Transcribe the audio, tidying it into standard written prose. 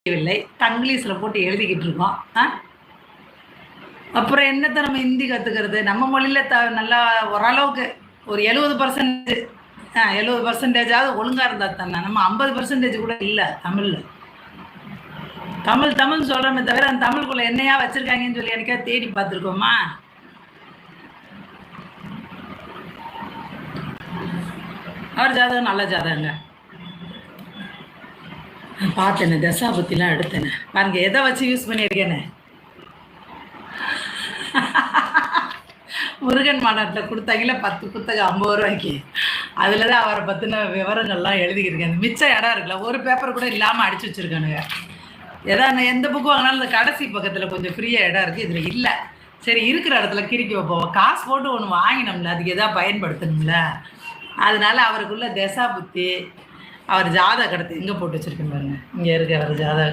தெரியவில்லை, தங்கிலீஷில் போட்டு எழுதிக்கிட்டு இருக்கோம். அப்புறம் என்னத்தை நம்ம ஹிந்தி கற்றுக்கிறது? நம்ம மொழியில் நல்லா ஓரளவுக்கு ஒரு 70% 70%ஆவது ஒழுங்காக இருந்தால் தானே. நம்ம 50% கூட இல்லை தமிழில். தமிழ் சொல்கிறோமே தவிர அந்த தமிழுக்குள்ளே என்னையா வச்சுருக்காங்கன்னு சொல்லி எனக்கா தேடி பார்த்துருக்கோமா? அவர் ஜாதகம் நல்ல ஜாதகங்க. பார்த்தேனே, தசாபத்திலாம் எடுத்தேனே. பாருங்க எதை வச்சு யூஸ் பண்ணியிருக்கேன்னு. முருகன் மாநாட்டில் கொடுத்தாங்களே 10 புத்தகம் 50 ரூபாய்க்கு. அதில் தான் அவரை பற்றின விவரங்கள்லாம் எழுதிக்கிருக்கேன். அந்த மிச்சம் இடம் இருக்குல்ல, ஒரு பேப்பர் கூட இல்லாமல் அடிச்சு வச்சுருக்கானுங்க. ஏதாவது எந்த புக்கு வாங்கினாலும் இந்த கடைசி பக்கத்தில் கொஞ்சம் ஃப்ரீயாக இடம் இருக்குது, இதில் இல்லை. சரி, இருக்கிற இடத்துல கிறுக்கி வைப்போம். காசு போட்டு ஒன்று வாங்கினோம்ல, அதுக்கு எதாவது பயன்படுத்தணும்ல. அதனால அவருக்குள்ள தசா புத்தி, அவர் ஜாதக கடத்தை எங்கே போட்டு வச்சுருக்கேன் பாருங்க. இங்கே இருக்க அவர் ஜாதக